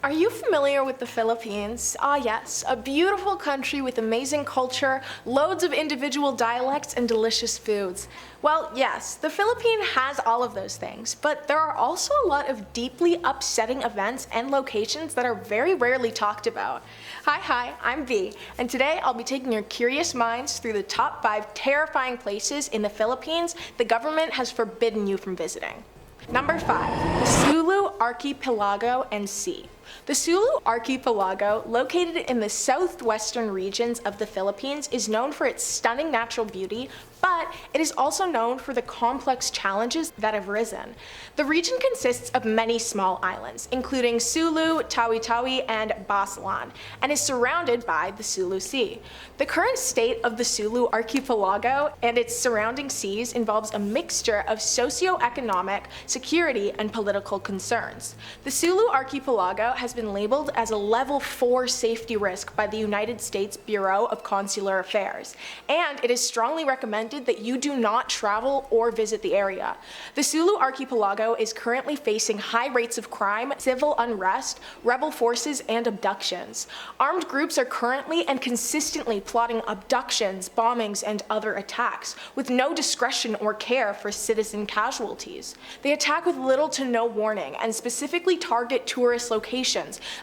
Are you familiar with the Philippines? Ah yes, a beautiful country with amazing culture, loads of individual dialects, and delicious foods. Well, yes, the Philippines has all of those things, but there are also a lot of deeply upsetting events and locations that are very rarely talked about. Hi, I'm V, and today I'll be taking your curious minds through the top 5 terrifying places in the Philippines the government has forbidden you from visiting. Number 5, the Sulu Archipelago and Sea. The Sulu Archipelago, located in the southwestern regions of the Philippines, is known for its stunning natural beauty, but it is also known for the complex challenges that have risen. The region consists of many small islands, including Sulu, Tawi-Tawi, and Basilan, and is surrounded by the Sulu Sea. The current state of the Sulu Archipelago and its surrounding seas involves a mixture of socio-economic, security, and political concerns. The Sulu Archipelago has been labeled as a level 4 safety risk by the United States Bureau of Consular Affairs, and it is strongly recommended that you do not travel or visit the area. The Sulu Archipelago is currently facing high rates of crime, civil unrest, rebel forces, and abductions. Armed groups are currently and consistently plotting abductions, bombings, and other attacks, with no discretion or care for citizen casualties. They attack with little to no warning and specifically target tourist locations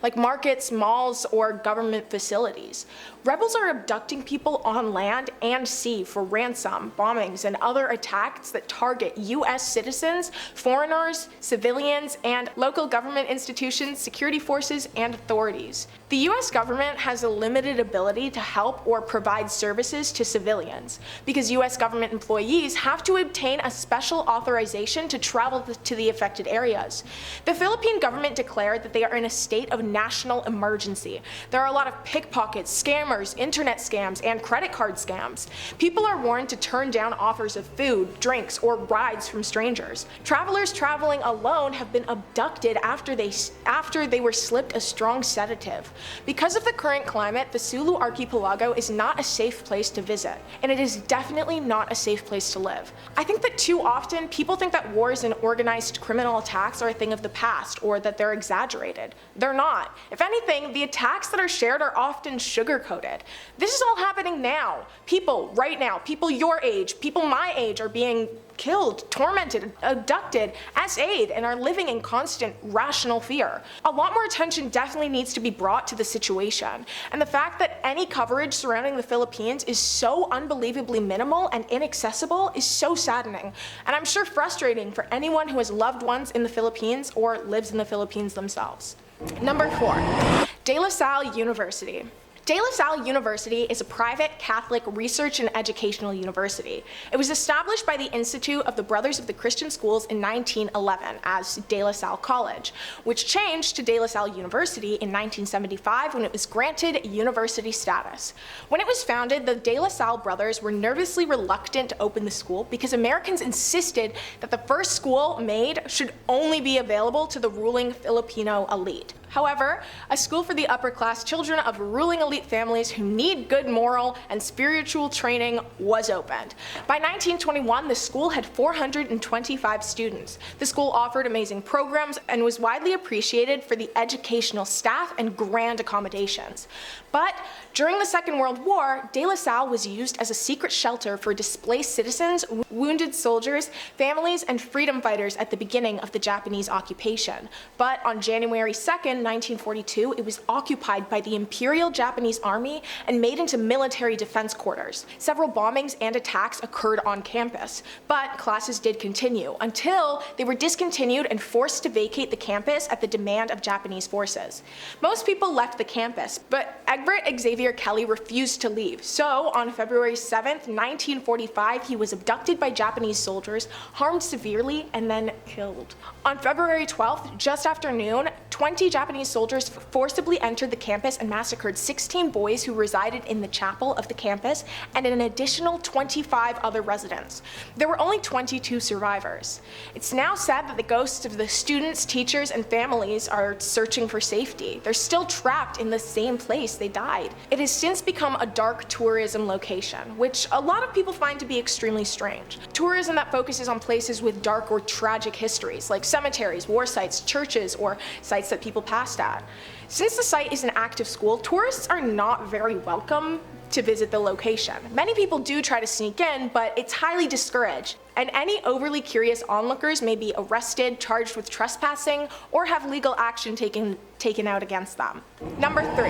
like markets, malls, or government facilities. Rebels are abducting people on land and sea for ransom, bombings, and other attacks that target US citizens, foreigners, civilians, and local government institutions, security forces, and authorities. The US government has a limited ability to help or provide services to civilians, because US government employees have to obtain a special authorization to travel to the affected areas. The Philippine government declared that they are in a state of national emergency. There are a lot of pickpockets, scammers, internet scams, and credit card scams. People are warned to turn down offers of food, drinks, or rides from strangers. Travelers traveling alone have been abducted after they were slipped a strong sedative. Because of the current climate, the Sulu Archipelago is not a safe place to visit, and it is definitely not a safe place to live. I think that too often people think that wars and organized criminal attacks are a thing of the past, or that they're exaggerated. They're not. If anything, the attacks that are shared are often sugar-coated. This is all happening now. People right now, people your age, people my age are being killed, tormented, abducted, essayed, and are living in constant rational fear. A lot more attention definitely needs to be brought to the situation, and the fact that any coverage surrounding the Philippines is so unbelievably minimal and inaccessible is so saddening, and I'm sure frustrating for anyone who has loved ones in the Philippines or lives in the Philippines themselves. Number 4, De La Salle University. De La Salle University is a private Catholic research and educational university. It was established by the Institute of the Brothers of the Christian Schools in 1911 as De La Salle College, which changed to De La Salle University in 1975 when it was granted university status. When it was founded, the De La Salle brothers were nervously reluctant to open the school because Americans insisted that the first school made should only be available to the ruling Filipino elite. However, a school for the upper-class children of ruling elite families who need good moral and spiritual training was opened. By 1921, the school had 425 students. The school offered amazing programs and was widely appreciated for the educational staff and grand accommodations. But during the Second World War, De La Salle was used as a secret shelter for displaced citizens, wounded soldiers, families, and freedom fighters at the beginning of the Japanese occupation. But on January 2nd, 1942, it was occupied by the Imperial Japanese Army and made into military defense quarters. Several bombings and attacks occurred on campus, but classes did continue until they were discontinued and forced to vacate the campus at the demand of Japanese forces. Most people left the campus, but Egbert Xavier Kelly refused to leave. So on February 7th, 1945, he was abducted by Japanese soldiers, harmed severely, and then killed. On February 12th, just after noon, 20 Japanese soldiers forcibly entered the campus and massacred 16 boys who resided in the chapel of the campus and an additional 25 other residents. There were only 22 survivors. It's now said that the ghosts of the students, teachers, and families are searching for safety. They're still trapped in the same place they died. It has since become a dark tourism location, which a lot of people find to be extremely strange. Tourism that focuses on places with dark or tragic histories, like cemeteries, war sites, churches, or sites sites that people passed at. Since the site is an active school, tourists are not very welcome to visit the location. Many people do try to sneak in, but it's highly discouraged, and any overly curious onlookers may be arrested, charged with trespassing, or have legal action taken out against them. Number 3,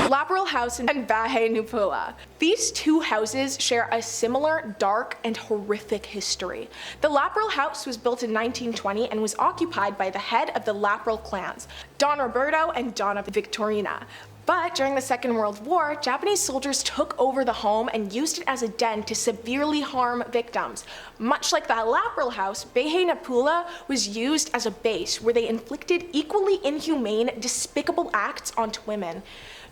Laperal House and Bahay Nupula. These two houses share a similar dark and horrific history. The Laperal House was built in 1920 and was occupied by the head of the Laperal clans, Don Roberto and Donna Victorina. But during the Second World War, Japanese soldiers took over the home and used it as a den to severely harm victims. Much like the Laperal House, Bahay Nupula was used as a base where they inflicted equally inhumane, despicable acts onto women.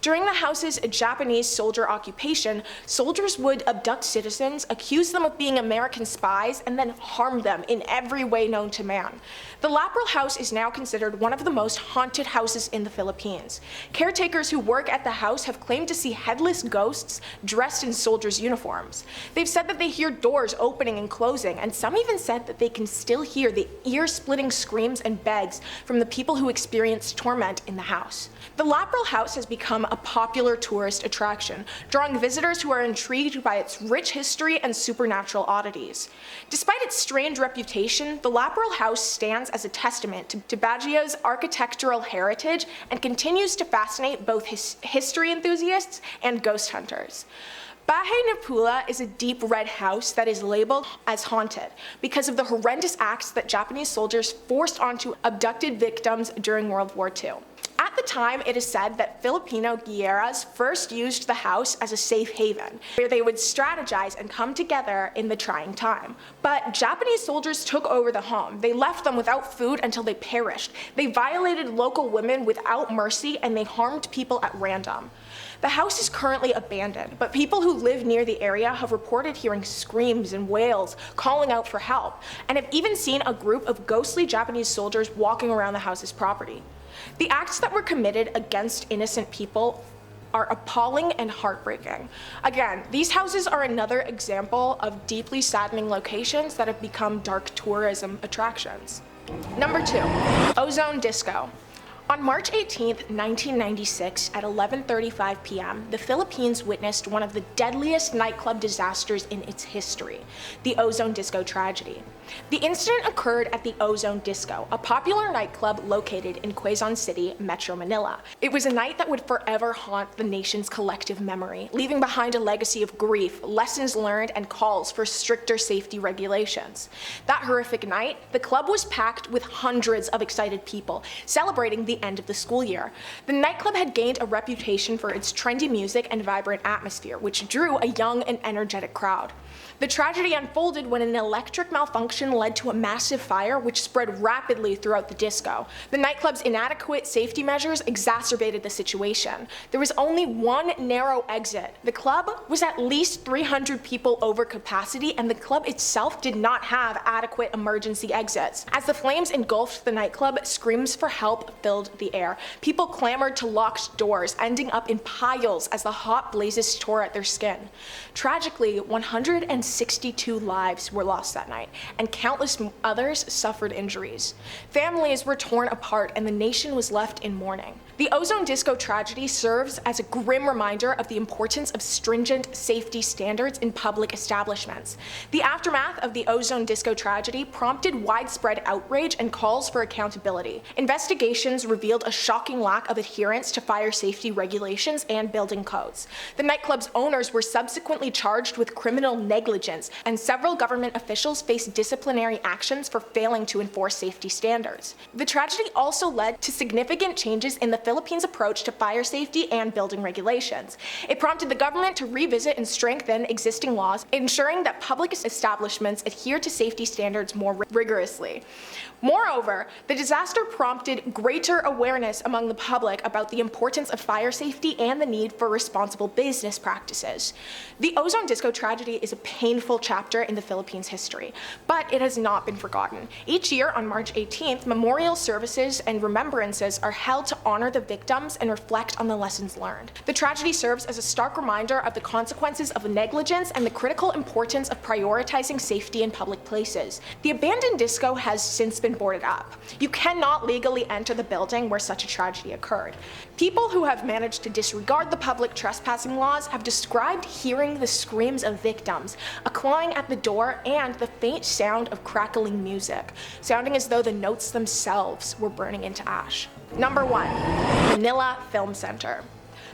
During the house's Japanese soldier occupation, soldiers would abduct citizens, accuse them of being American spies, and then harm them in every way known to man. The Laperal House is now considered one of the most haunted houses in the Philippines. Caretakers who work at the house have claimed to see headless ghosts dressed in soldiers' uniforms. They've said that they hear doors opening and closing, and some even said that they can still hear the ear-splitting screams and begs from the people who experienced torment in the house. The Laperal House has become a popular tourist attraction, drawing visitors who are intrigued by its rich history and supernatural oddities. Despite its strange reputation, the Laperal House stands as a testament to Baguio's architectural heritage and continues to fascinate both history enthusiasts and ghost hunters. Bahay Nupula is a deep red house that is labeled as haunted because of the horrendous acts that Japanese soldiers forced onto abducted victims during World War II. At the time, it is said that Filipino guerrillas first used the house as a safe haven, where they would strategize and come together in the trying time. But Japanese soldiers took over the home. They left them without food until they perished. They violated local women without mercy, and they harmed people at random. The house is currently abandoned, but people who live near the area have reported hearing screams and wails calling out for help, and have even seen a group of ghostly Japanese soldiers walking around the house's property. The acts that were committed against innocent people are appalling and heartbreaking. Again, these houses are another example of deeply saddening locations that have become dark tourism attractions. Number 2, Ozone Disco. On March 18, 1996, at 11:35 p.m., the Philippines witnessed one of the deadliest nightclub disasters in its history, the Ozone Disco tragedy. The incident occurred at the Ozone Disco, a popular nightclub located in Quezon City, Metro Manila. It was a night that would forever haunt the nation's collective memory, leaving behind a legacy of grief, lessons learned, and calls for stricter safety regulations. That horrific night, the club was packed with hundreds of excited people, celebrating the end of the school year. The nightclub had gained a reputation for its trendy music and vibrant atmosphere, which drew a young and energetic crowd. The tragedy unfolded when an electric malfunction led to a massive fire which spread rapidly throughout the disco. The nightclub's inadequate safety measures exacerbated the situation. There was only one narrow exit. The club was at least 300 people over capacity, and the club itself did not have adequate emergency exits. As the flames engulfed the nightclub, screams for help filled the air. People clamored to locked doors, ending up in piles as the hot blazes tore at their skin. Tragically, 162 lives were lost that night, and countless others suffered injuries. Families were torn apart, and the nation was left in mourning. The Ozone Disco tragedy serves as a grim reminder of the importance of stringent safety standards in public establishments. The aftermath of the Ozone Disco tragedy prompted widespread outrage and calls for accountability. Investigations revealed a shocking lack of adherence to fire safety regulations and building codes. The nightclub's owners were subsequently charged with criminal negligence, and several government officials faced disciplinary actions for failing to enforce safety standards. The tragedy also led to significant changes in the Philippines' approach to fire safety and building regulations. It prompted the government to revisit and strengthen existing laws, ensuring that public establishments adhere to safety standards more rigorously. Moreover, the disaster prompted greater awareness among the public about the importance of fire safety and the need for responsible business practices. The Ozone Disco tragedy is a painful chapter in the Philippines' history, but it has not been forgotten. Each year on March 18th, memorial services and remembrances are held to honor the victims and reflect on the lessons learned. The tragedy serves as a stark reminder of the consequences of negligence and the critical importance of prioritizing safety in public places. The abandoned disco has since been boarded up. You cannot legally enter the building where such a tragedy occurred. People who have managed to disregard the public trespassing laws have described hearing the screams of victims, a clawing at the door, and the faint sound of crackling music, sounding as though the notes themselves were burning into ash. Number 1. Manila Film Center.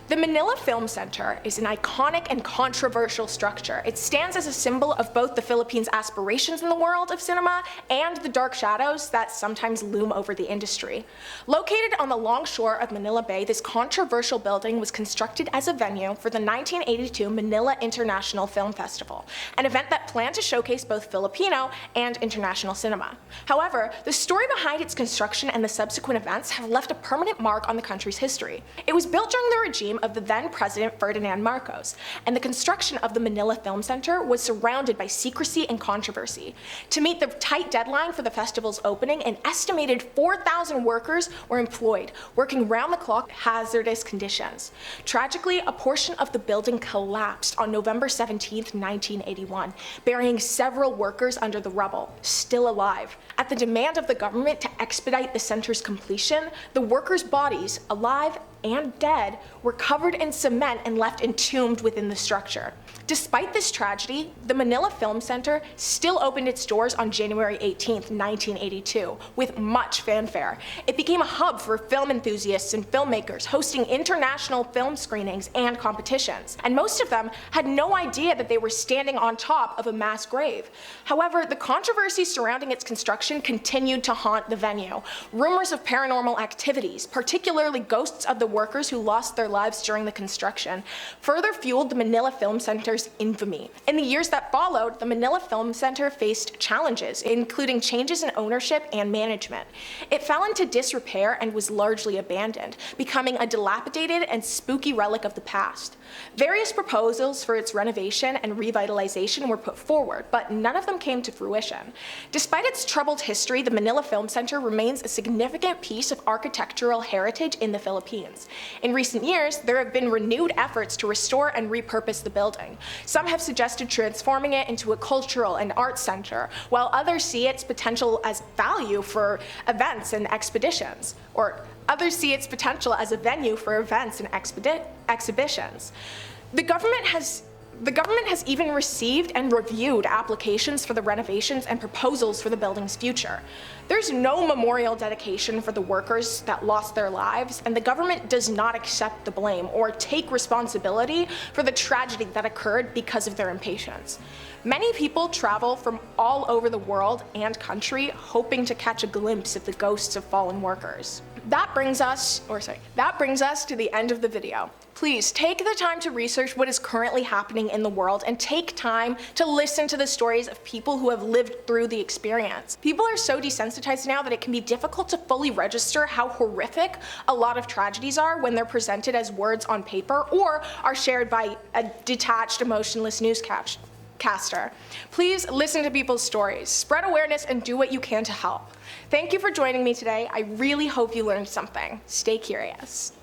The Manila Film Center is an iconic and controversial structure. It stands as a symbol of both the Philippines' aspirations in the world of cinema and the dark shadows that sometimes loom over the industry. Located on the longshore of Manila Bay, this controversial building was constructed as a venue for the 1982 Manila International Film Festival, an event that planned to showcase both Filipino and international cinema. However, the story behind its construction and the subsequent events have left a permanent mark on the country's history. It was built during the regime of the then President Ferdinand Marcos, and the construction of the Manila Film Center was surrounded by secrecy and controversy. To meet the tight deadline for the festival's opening, an estimated 4,000 workers were employed, working round-the-clock in hazardous conditions. Tragically, a portion of the building collapsed on November 17, 1981, burying several workers under the rubble, still alive. At the demand of the government to expedite the center's completion, the workers' bodies, alive and dead, were covered in cement and left entombed within the structure. Despite this tragedy, the Manila Film Center still opened its doors on January 18, 1982, with much fanfare. It became a hub for film enthusiasts and filmmakers, hosting international film screenings and competitions, and most of them had no idea that they were standing on top of a mass grave. However, the controversy surrounding its construction continued to haunt the venue. Rumors of paranormal activities, particularly ghosts of the workers who lost their lives during the construction, further fueled the Manila Film Center's infamy. In the years that followed, the Manila Film Center faced challenges, including changes in ownership and management. It fell into disrepair and was largely abandoned, becoming a dilapidated and spooky relic of the past. Various proposals for its renovation and revitalization were put forward, but none of them came to fruition. Despite its troubled history, the Manila Film Center remains a significant piece of architectural heritage in the Philippines. In recent years, there have been renewed efforts to restore and repurpose the building. Some have suggested transforming it into a cultural and arts center, while others see its potential as value for events and expeditions, or others see its potential as a venue for events and exhibitions. The government has even received and reviewed applications for the renovations and proposals for the building's future. There's no memorial dedication for the workers that lost their lives, and the government does not accept the blame or take responsibility for the tragedy that occurred because of their impatience. Many people travel from all over the world and country hoping to catch a glimpse of the ghosts of fallen workers. That brings us to the end of the video. Please take the time to research what is currently happening in the world and take time to listen to the stories of people who have lived through the experience. People are so desensitized now that it can be difficult to fully register how horrific a lot of tragedies are when they're presented as words on paper or are shared by a detached, emotionless newscaster. Please listen to people's stories, spread awareness, and do what you can to help. Thank you for joining me today. I really hope you learned something. Stay curious.